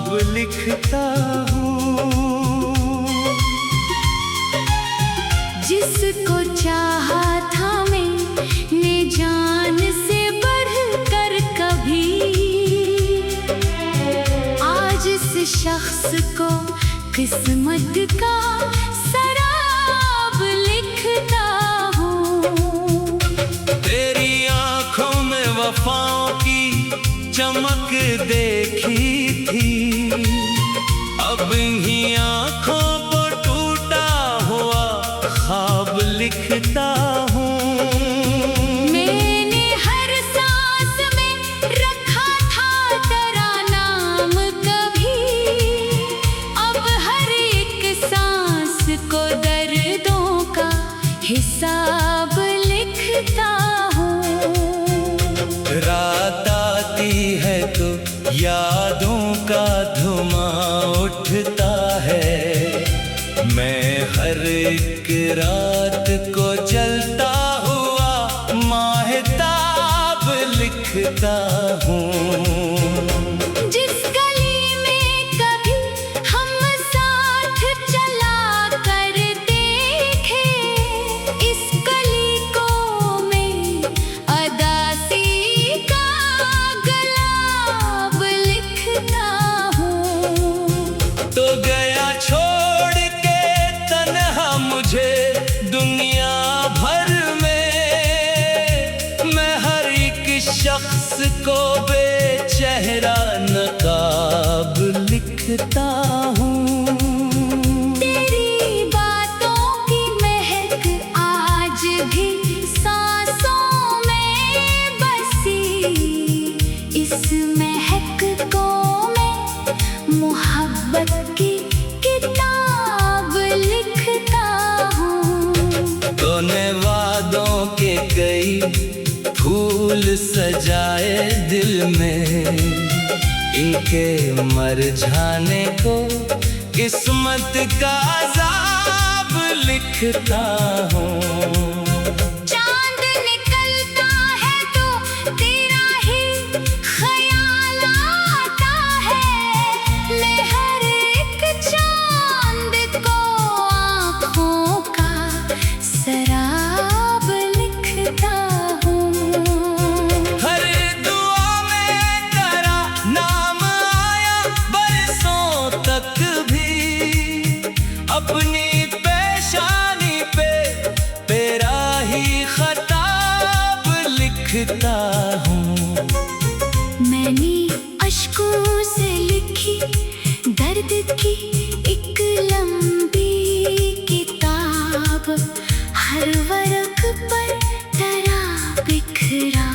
ख्वाब लिखता हूँ। जिसको चाहा था मैंने जान से बढ़कर कभी, आज इस शख्स को किस्मत का शराब लिखता हूँ। तेरी आंखों में वफाओं की चमक देखी थी, अब इन्हीं आंखों को टूटा हुआ ख्वाब लिखता हूँ। मैंने हर सांस में रखा था तेरा नाम कभी, अब हर एक सांस को दर्दों का हिसाब लिखता हूँ। रात आती है तो यादों का धुआं उठता है, मैं हर एक रात को जलता हुआ माहताब लिखता हूँ। जिस गली में कभी हम साथ चला करते थे, इस गली को मैं अदासी का गुलाब लिखता हूँ। तो गया छोड़ के तन्हा मुझे दुनिया भर में, मैं हर एक शख्स को बेचेहरा नकाब लिखता हूँ। तेरी बातों की महक आज भी सांसों में बसी, इस महक को मैं मोहब्बत की किताब लिखता हूँ। तूने वादों के कई फूल सजाए दिल में, इनके मर जाने को किस्मत का अज़ाब लिखता हूँ। चांद निकलता है तो तेरा ही ख्याल आता है, मैं हर एक चांद को आँखों का शराब लिखता हूँ। हर दुआ में तेरा नाम आया बरसों तक भी, अपनी पेशानी पे तेरा ही खताब लिखता हूँ। मैंने अश्कों से लिखी दर्द की एक लंबी किताब, हर वर्क पर तेरा बिखरा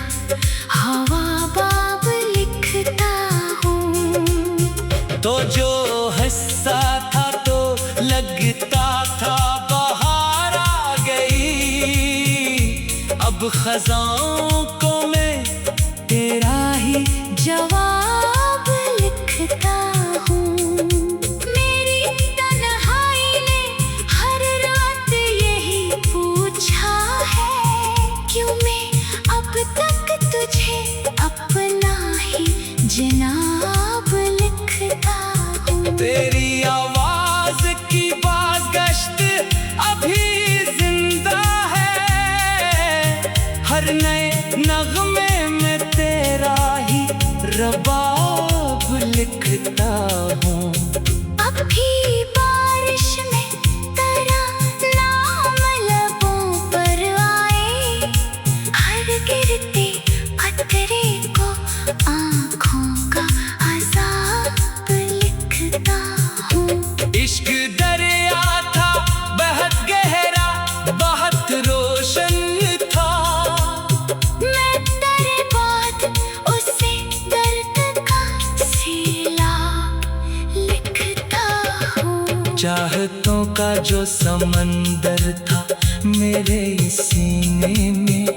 हवा बाब लिखता हूँ। तो जो हंसा था तो लगता था बहार आ गई, अब खज़ाओं को मैं तेरा ही जवाब लिखता हूँ। मेरी तन्हाई ने हर रात यही पूछा है, क्यों मैं अब तक तुझे अपना ही जनाब लिखता हूँ। तेरी आवाज की बाज़गश्त अभी जिंदा है, हर नए नगमे में तेरा ही रबाब लिखता हूँ। अब भी बारिश में तेरा नाम लबों पर आए, हर गिरते कतरे को आँखों का अज़ाब लिखता हूँ। इश्क दरिया था बहुत गहरा बहुत रोशन था, मैं तेरे बाद उसे दर्द का सैलाब लिखता हूँ। चाहतों का जो समंदर था मेरे सीने में,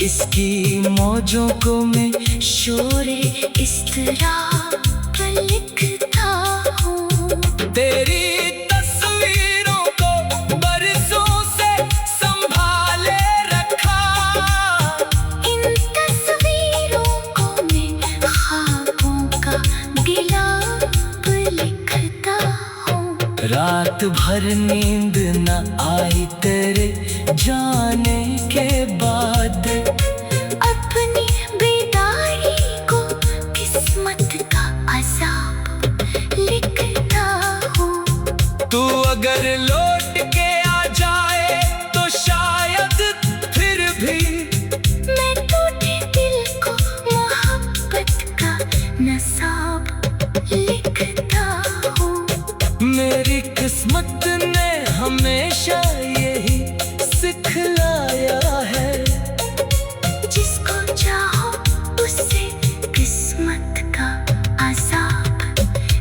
इसकी मौजों को मैं शोरे इस्तराब लिखता हूँ। तेरी तस्वीरों को बरसों से संभाले रखा, इन तस्वीरों को मैं ख्वाबों का गिला रात भर नींद न आई तेरे जाने के बाद। अपनी बेदारी को किस्मत का अज़ाब लिखता हूँ। तू अगर लौट के आ जाए तो शायद फिर भी मैं टूटे दिल को मोहब्बत का नसाब लिखता हूँ। मेरी किस्मत ने हमेशा यही सिखलाया है, जिसको चाहो उसे किस्मत का अज़ाब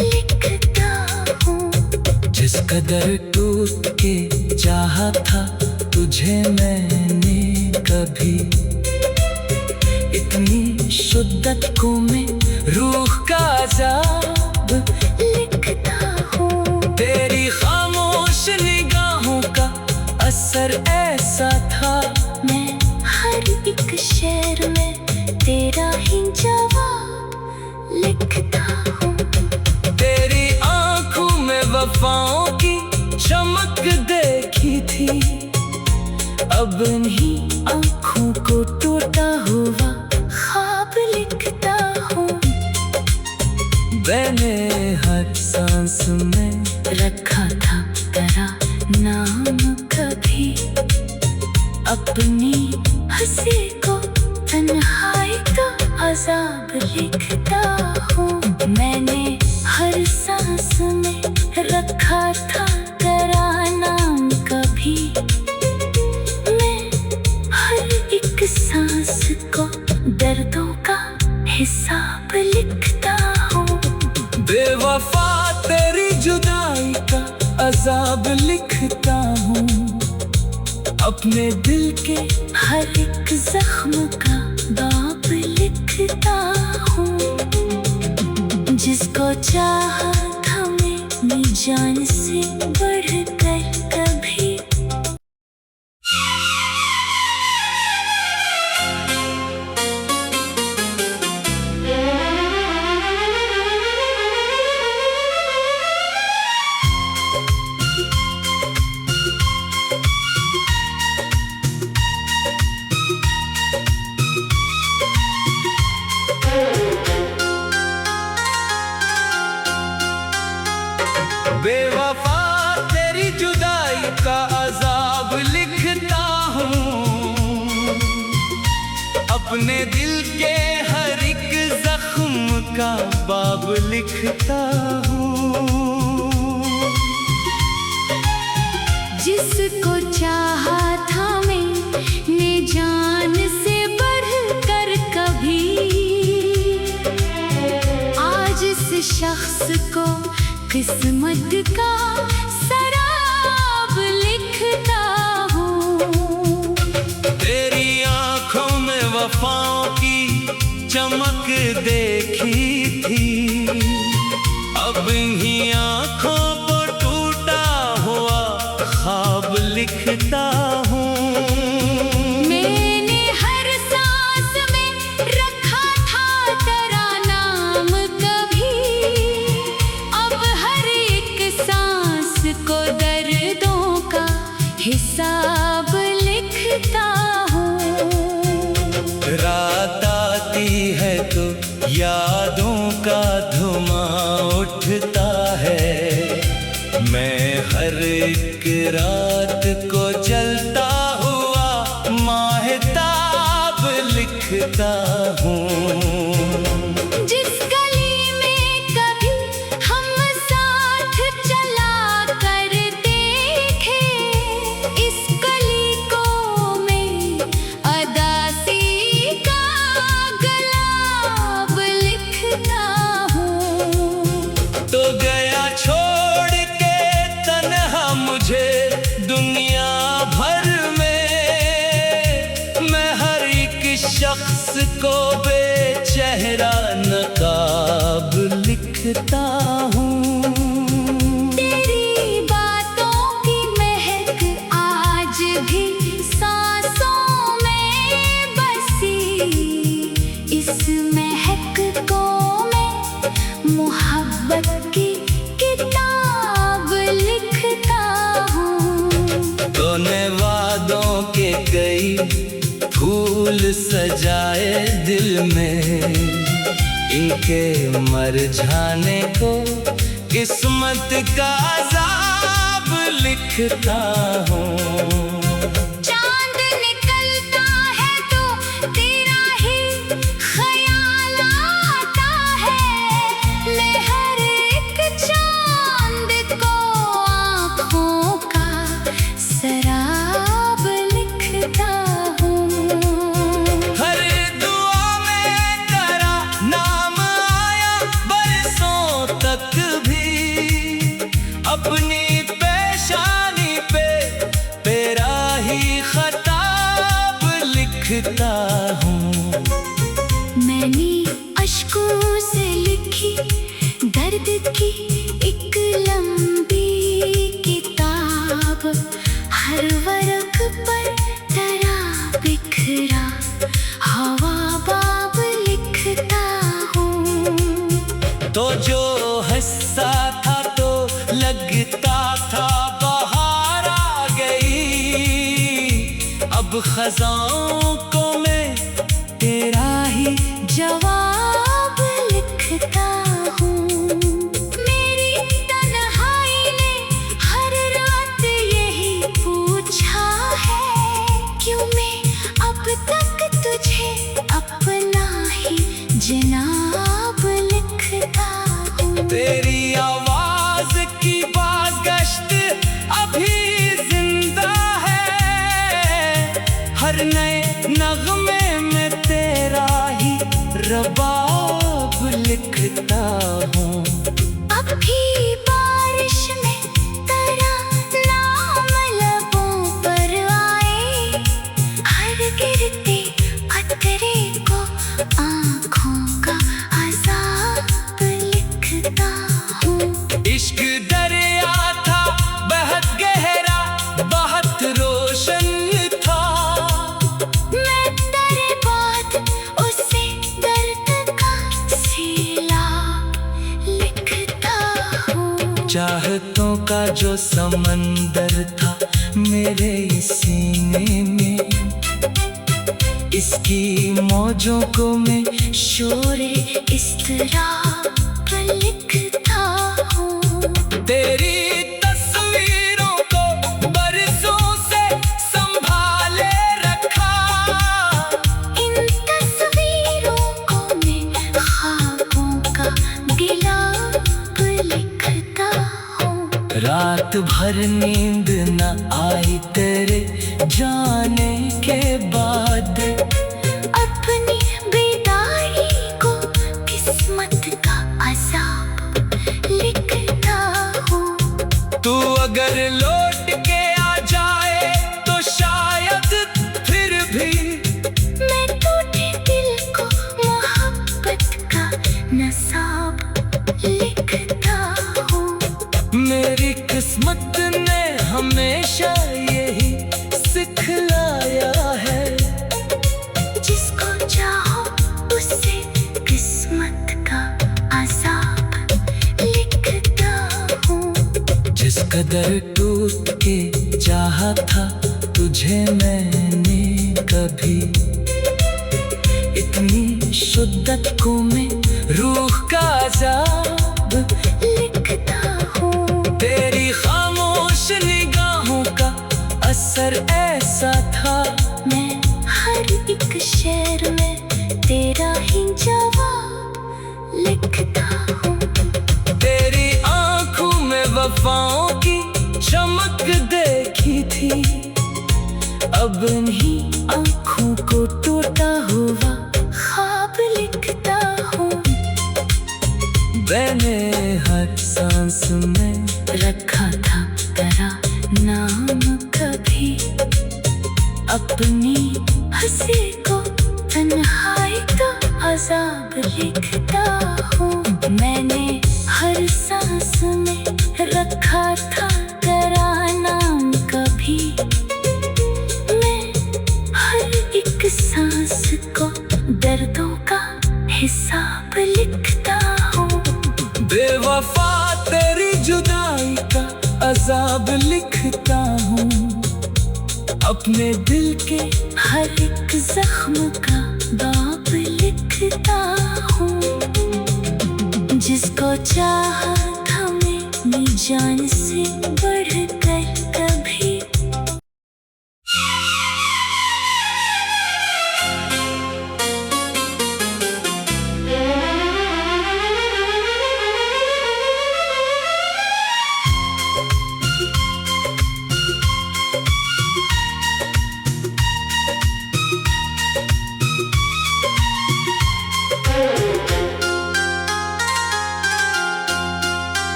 लिखता हूँ। जिस कदर टूट के चाहा था तुझे मैंने कभी, इतनी शिद्दत को मैं रूह का अज़ाब लिखता हूँ। तेरी खामोश निगाहों का असर ऐसा था, मैं हर एक शेर में तेरा ही जवाब लिखता हूँ। तेरी आंखों में वफाओं की चमक देखी थी, अब इन्हीं आंखों को टूटा हुआ ख्वाब लिखता हूँ। मैंने हर सांस में रखा था तेरा नाम कभी, अपनी हंसी को तन्हाई तो अज़ाब लिखता हूँ। मैंने हर सांस में रखा था तेरा नाम कभी, मैं हर एक सांस को दर्दों का हिसाब लिखता हूँ। बेवफा तेरी जुदाई का अज़ाब लिखता हूँ, अपने दिल के हर एक जख्म का बाब लिखता हूँ। जिसको चाहा था मैंने जान से बढ़कर कभी। बेवफा तेरी जुदाई का अज़ाब लिखता हूँ, अपने दिल के हर एक जख्म का बाब लिखता हूँ। जिसको चाहा था मैंने जान से बढ़कर कभी, आज इस शख्स को किस्मत का शराब लिखता हूँ। तेरी आंखों में वफाओं की चमक देखी थी, अब इन्हीं आंखों को टूटा हुआ ख्वाब लिखता हूँ। मैंने हर सांस में रखा था तेरा नाम कभी, अब हर एक सांस को दर्दों का हिसाब लिखता हूँ। रात आती है तो यादों का धुआं उठता है, मैं हर एक रात को जलता हुआ माहताब लिखता हूँ। जिस गली में कभी हम साथ चला कर देखे, इस गली को मैं अदासी का गुलाब लिखता हूँ। तो गया छोड़ के तन्हा मुझे दुनिया भर में, मैं हर एक शख्स को बेच गई, फूल सजाए दिल में। इनके मर जाने को किस्मत का अज़ाब लिखता हूँ। चांद निकलता है तो तेरा ही ख्याल आता है। मैं हर एक चांद को आँखों का शराब लिखता हूँ। हर दुआ में तेरा नाम आया, बरसों तक भी अपनी पेशानी पे तेरा ही खताब लिखता हूँ। मैंने अश्कों से लिखी दर्द की एक लंबी किताब, हर वर्क पर तेरा बिखरा हवा बाब लिखता हूँ। तो जो हंसता था तो लगता था बहार आ गई, अब खज़ाओं को मैं तेरा ही जवाब लिखता हूँ। मेरी तन्हाई ने हर रात यही पूछा है, क्यों मैं अब तक तुझे अपना ही जनाब लिखता हूँ। तेरी आवाज की बाज़गश्त अभी जिंदा है, हर नए नगमे में तेरा ही रबाब लिखता हूँ। अब भी बारिश में तेरा नाम लबों पर आए, हर गिरते कतरे को आँखों का अज़ाब लिखता हूँ। इश्क दरिया था बहुत गहरा, बहुत रोशन था। मैं तेरे बाद उसे दर्द का सैलाब लिखता हूँ। चाहतों का जो समंदर था मेरे सीने में, इसकी मौजों को मैं शोरे इस्तराब लिखता हूँ। तेरी तस्वीरों को बरसों से संभाले रखा, इन तस्वीरों को मैं ख्वाबों का गिलाब लिखता हूँ। रात भर नींद न आई तेरे जाने के बाद, अपनी बेदारी को किस्मत का अज़ाब लिखता हूँ। तू अगर लौट के आ जाए तो शायद फिर भी मैं टूटे दिल को मोहब्बत का नसाब लिखता हूँ। मेरी किस्मत ने हमेशा यही सिखलाया है, जिसको चाहो उसे किस्मत का अज़ाब लिखता हूँ। जिस कदर टूट के चाहा था तुझे मैंने कभी, इतनी शिद्दत को मैं रूह का अज़ाब लिखता हूँ। तेरी खामोश निगाहों का असर ऐसा था, मैं हर एक शेर में तेरा ही जवाब लिखता हूँ। तेरी आंखों में वफाओं की चमक देखी थी, अब इन्हीं आंखों को टूटा हुआ ख्वाब लिखता हूँ। मैंने हर सांस में रखा था तेरा नाम कभी, अपनी हंसी को तन्हाई तो अज़ाब लिखता हूँ। मैंने हर सांस में रखा था तेरा नाम कभी, मैं हर एक सांस को दर्दों का हिसाब लिखता हूँ। बेवफा तेरी जुदाई का अज़ाब लिखता हूँ, अपने दिल के हर एक जख्म का बाप लिखता हूँ। जिसको चाहा था मैंने जान से बढ़कर कभी।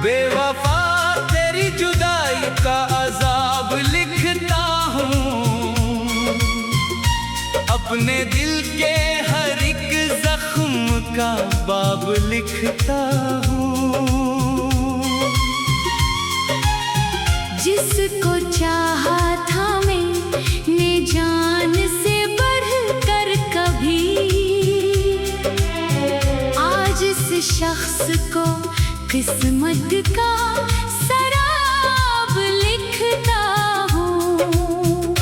बेवफा तेरी जुदाई का अजाब लिखता हूँ। अपने दिल के हर एक जख्म का बाब लिखता हूँ। जिसको चाहा था मैंने जान से बढ़कर कभी। आज इस शख्स को किस्मत का शराब लिखता हूँ।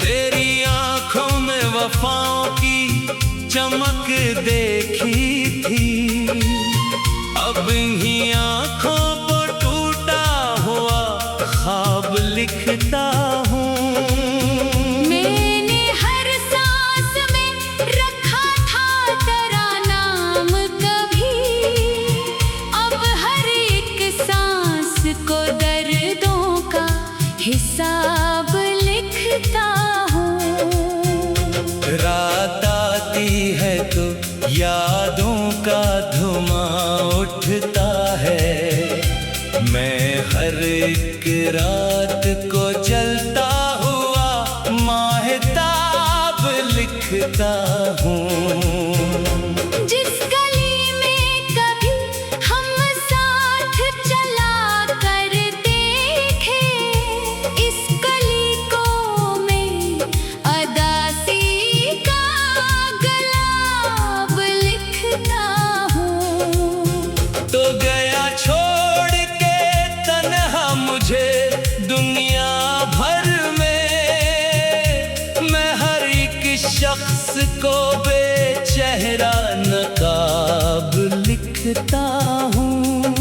तेरी आंखों में वफाओं की चमक देखी थी। अब इन्हीं आंखों को टूटा हुआ ख्वाब लिखता हूँ। मैंने हर सांस में रखा था तेरा नाम कभी। अब हर एक सांस को दर्दों का हिसाब लिखता हूँ। रात आती है तो यादों का धुआं उठता है। मैं हर एक रात को जलता हुआ माहताब लिखता हूँ। जिस गली में कभी हम साथ चला कर देखे, इस गली को मैं अदासी का गुलाब लिखता हूँ। तो गया छोड़ के तन्हा मुझे दुनिया भर में। मैं हर एक शख्स को बेचेहरा नकाब लिखता हूँ।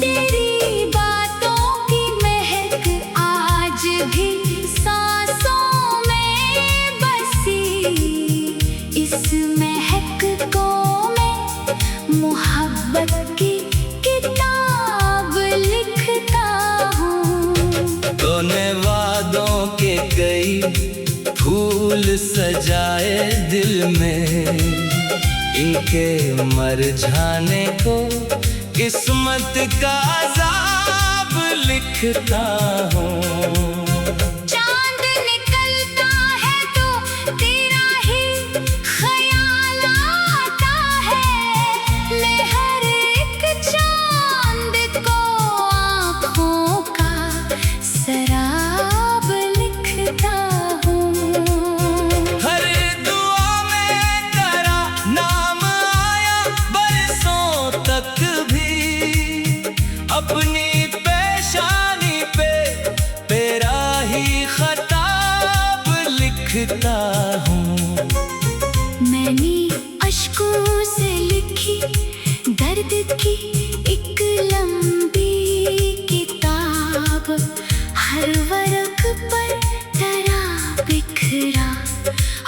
तेरी बातों की महक आज भी सांसों में बसी। इस महक को मैं मोहब्बत की किताब लिखता हूँ। तूने वादों के कई फूल सजाए दिल में। इनके मर जाने को किस्मत का अजाब लिखता हूँ। चांद निकलता है तो तेरा ही ख्याल आता है। ले हर एक चांद को आँखों का शराब लिखता हूँ। हर दुआ में तेरा नाम आया बरसों तक भी। अपनी पेशानी पे तेरा ही खताब लिखता हूँ। मैंने अश्कों से लिखी दर्द की एक लंबी किताब। हर वर्क पर तेरा बिखरा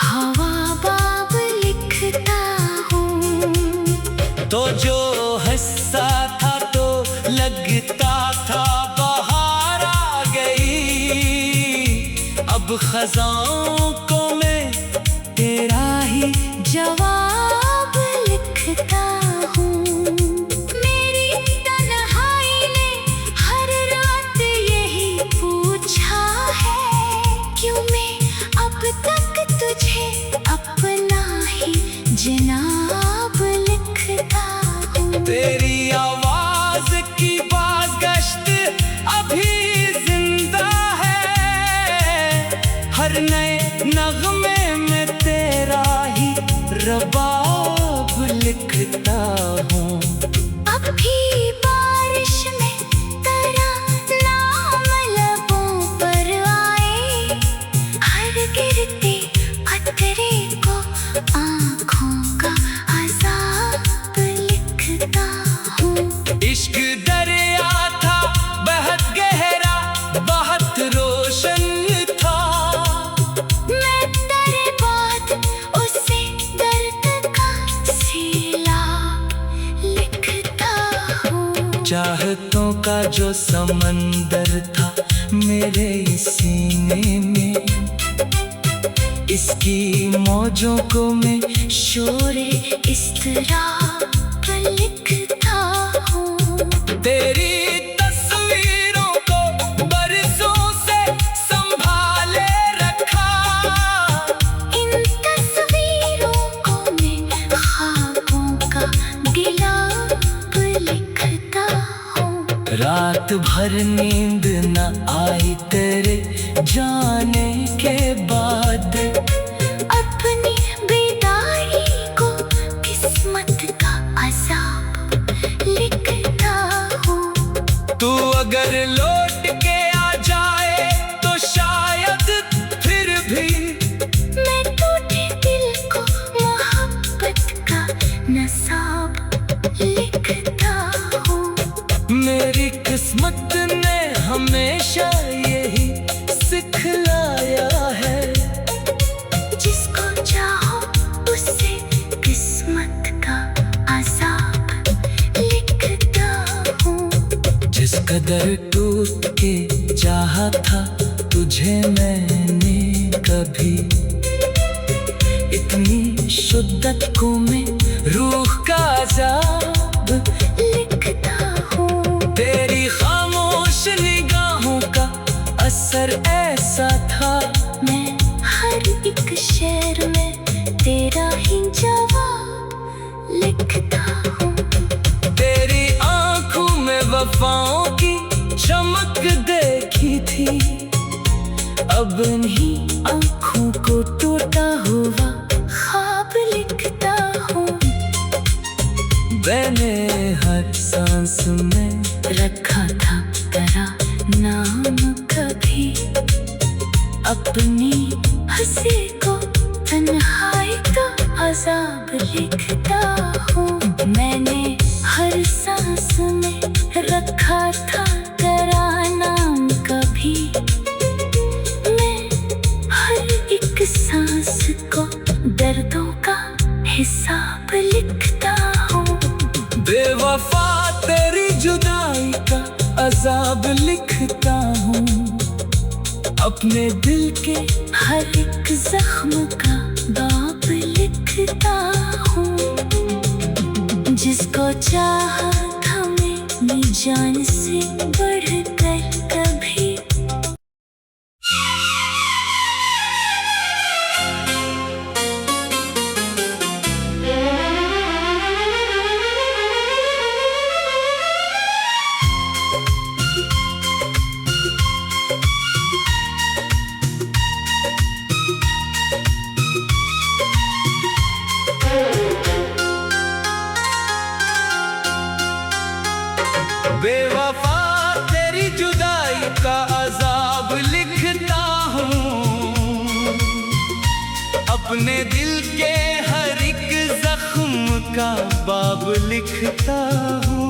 हवा बाब लिखता हूँ। तो जो हंसता था तो लगता था बहार आ गई। अब खजाओं को मैं तेरा ही जवाब लिखता हूँ। मेरी तन्हाई ने हर रात यही पूछा है। क्यों मैं अब तक तुझे अपना ही जनाब लिखता हूँ। तेरी आवाज की बागश्त अभी जिंदा है। हर नए नगमे में तेरा ही रबाब लिखता हूँ। अब भी बारिश में तेरा नाम लबों पर आए। चाहतों का जो समंदर था मेरे सीने में, इसकी मौजों को मैं शोरे इस तरह लिखता हूँ। तेरी तस्वीरों को बरसों से संभाले रखा, इन तस्वीरों को मैं ख्वाबों का गिलाफ लिखता हूँ। रात भर नींद न आई तेरे जाने के बाद, अपनी बेदारी को किस्मत का अज़ाब लिखता हूँ। तू अगर लौट के आ जाए तो शायद फिर भी मैं टूटे दिल को मोहब्बत का नसाब लिखता हूँ। मेरी किस्मत ने हमेशा यही सिखलाया है, जिसको चाहो उससे किस्मत का अज़ाब लिखता हूँ। जिस कदर टूट के चाहा था तुझे मैंने कभी, इतनी शिद्दत को मैं रूह का अज़ाब लिखता हूँ। तेरी खामोश निगाहों का असर ऐसा था, मैं हर एक शेर में तेरा ही जवाब लिखता हूँ। तेरी आंखों में वफाओं की चमक देखी थी, अब इन्हीं आंखों को टूटा हुआ ख्वाब लिखता हूँ। मैंने हर सांस में रखा था तेरा नाम कभी, अपनी हंसी को तन्हाई का अज़ाब लिखता हूँ। मैंने हर सांस में रखा था तेरा नाम कभी, मैं हर एक सांस को दर्दों का हिसाब लिखता हूँ। बेवफा तेरी जुदाई का अज़ाब लिखता हूँ, अपने दिल के हर एक जख्म का बाब लिखता हूँ। जिसको चाहा था मैंने जान से बढ़कर कभी, बेवफा तेरी जुदाई का अज़ाब लिखता हूँ, अपने दिल के हर एक जख्म का बाब लिखता हूँ।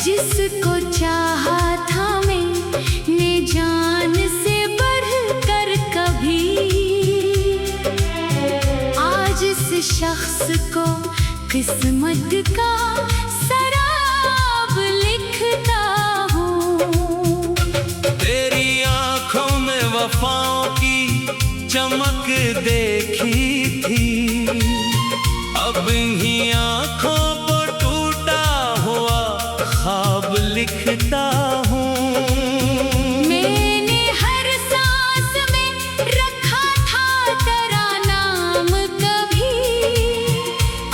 जिसको चाहा था मैंने जान से बढ़कर कभी, आज इस शख्स को किस्मत का सराब लिखता हूँ। तेरी आंखों में वफाओं की चमक देखी थी, अब इन्हीं आंखों को टूटा हुआ ख्वाब लिखता हूँ। मैंने हर सांस में रखा था तेरा नाम कभी,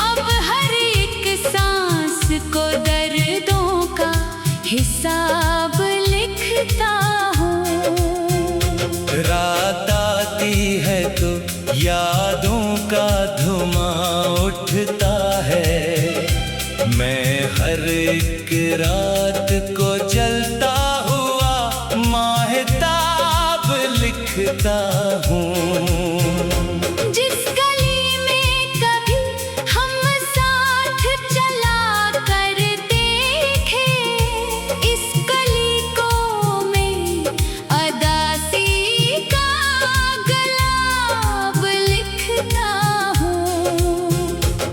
अब हर एक सांस को दर्दों का हिसाब लिखता हूँ। रात आती है तो यादों का धुआं उठता है, मैं हर एक रात को जलता हुआ माहताब लिखता हूँ। जिस गली में कभी हम साथ चला कर देखे, इस गली को मैं अदासी का गुलाब लिखता हूँ।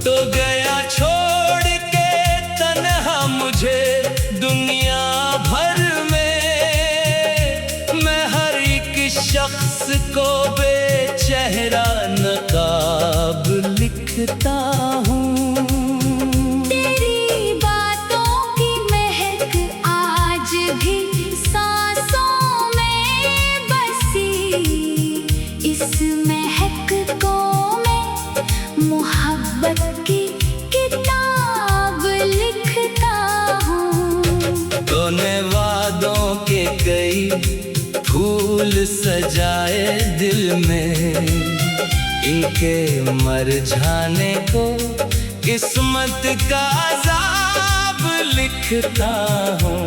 तो गया छोड़ गई, फूल सजाए दिल में। इनके मर जाने को किस्मत का अज़ाब लिखता हूँ।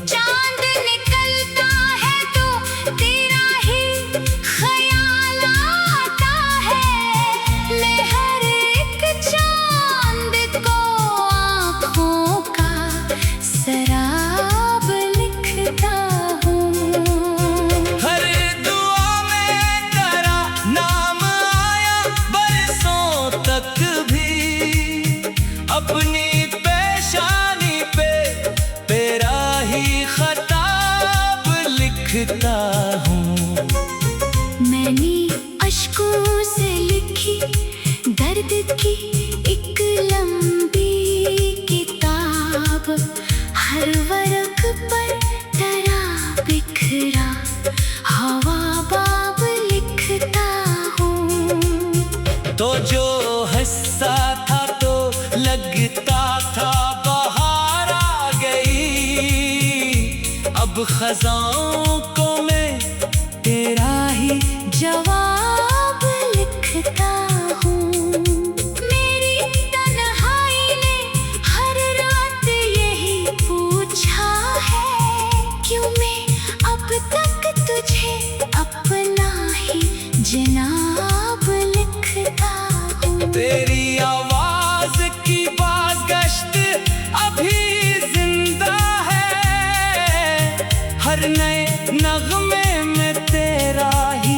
चांद निकलता है तो तेरा ही ख्याल आता है। मैं हर एक चांद को आँखों का शराब लिखता हूँ। हर दुआ में तेरा नाम आया, बरसों तक भी अपनी पेशानी पे तेरा ही खताब लिखता हूँ। मैंने अश्कों से लिखी दर्द की एक लंबी किताब, हर वर्क पर तेरा बिखरा हवा बाब लिखता हूँ। तो जो हंसता था तो लगता था बहार आ गई, अब खज़ाओं को मैं तेरा ही जवाब लिखता हूँ। मेरी तन्हाई ने हर रात यही पूछा है, क्यों मैं अब तक तुझे अपना ही जनाब लिखता हूँ। तेरी आवाज की बाज़गश्त अभी जिंदा है, हर नए नगमे में तेरा ही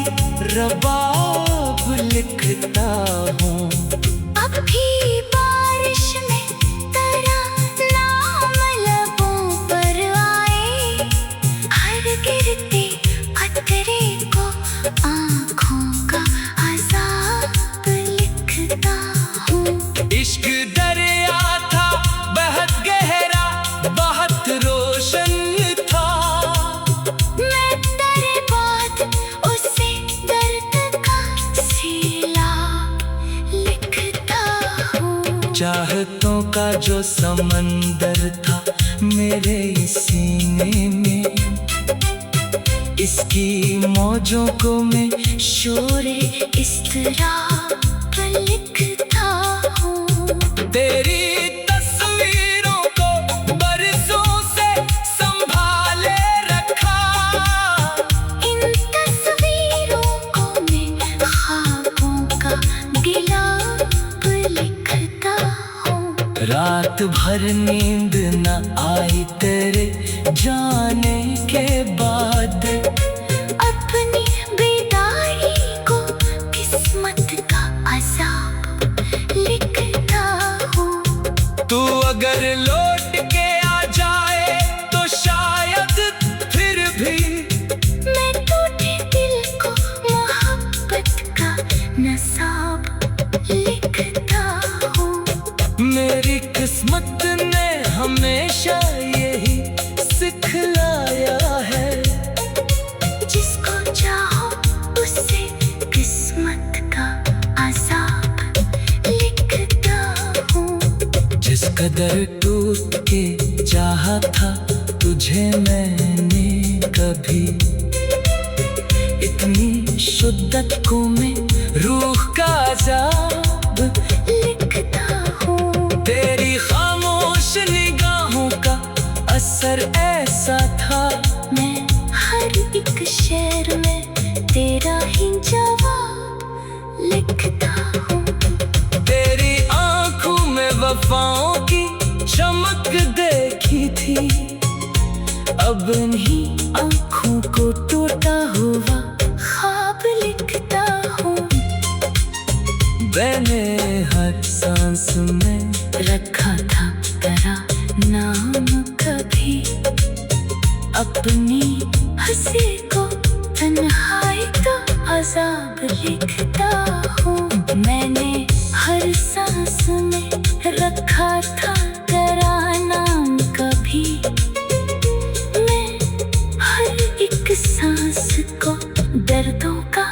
रबाब लिखता हूँ। अब भी बारिश में तेरा नाम लबों पर आए, हर गिरते कतरे को आँखों का अज़ाब लिखता हूँ। इश्क दरिया था बहुत गहरा, बहुत रोशन था। मैं तेरे बाद उसे दर्द का सैलाब लिखता हूँ। चाहतों का जो समंदर था मेरे सीने में, इसकी मौजों को मैं शोरे इस्तराब लिखता हूँ। तेरी तस्वीरों को बरसों से संभाले रखा, इन तस्वीरों को मैं ख्वाबों का गिलाब लिखता हूँ। रात भर नींद न आई तेरे जाने के बाद, अपनी बेदारी को किस्मत का अज़ाब लिखता हूँ। तू अगर लौट के आ जाए तो शायद फिर भी मैं टूटे दिल को मोहब्बत का नसाब लिखता हूँ। मेरी किस्मत ने हमेशा यही सिखलाया है, जिसको चाहो उससे किस्मत का अज़ाब लिखता हूँ। जिस कदर टूट के चाहा था तुझे मैंने कभी, इतनी शिद्दत को मैं रूह का अज़ाब लिखता हूँ। तेरी खामोश निगाहों का असर ऐसा था, मैं हर एक शेर में तेरा ही जवाब लिखता हूँ। तेरी आंखों में वफाओं की चमक देखी थी, अब इन्हीं आंखों को टूटा हुआ ख्वाब लिखता हूँ। मैंने हर सांस में रखा था तेरा नाम कभी, अपनी हंसी को तन्हाई तो अज़ाब लिखता हूँ। मैंने हर सांस में रखा था तेरा नाम कभी, मैं हर एक सांस को दर्दों का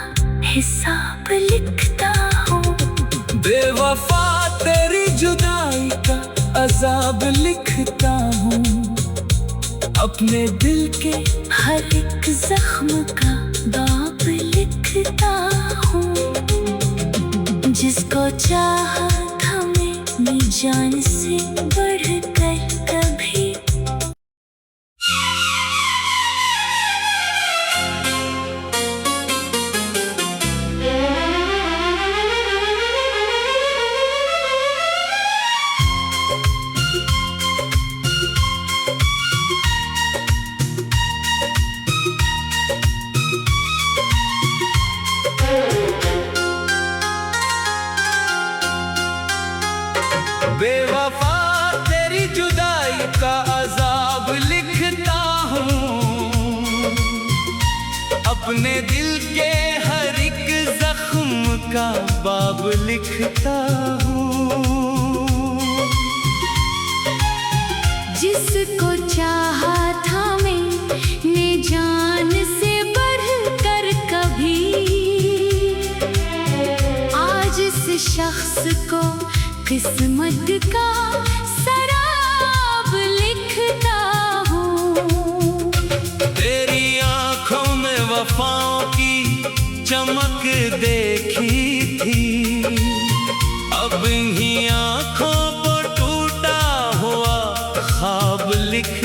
हिसाब लिखता हूँ। बेवफा तेरी जुदाई का अज़ाब लिखता हूँ, अपने दिल के हर एक जख्म का बाप लिखता हूँ। जिसको चाहा था मैंने जान से बढ़कर कभी। बेवफा तेरी जुदाई का अजाब लिखता हूँ। अपने दिल के हर एक जख्म का बाब लिखता हूँ। जिसको चाहा था मैंने जान से बढ़कर कभी। आज इस शख्स को किस्मत का शराब लिखता हूँ। तेरी आंखों में वफाओं की चमक देखी थी। अब इन्हीं आंखों पर टूटा हुआ ख्वाब लिख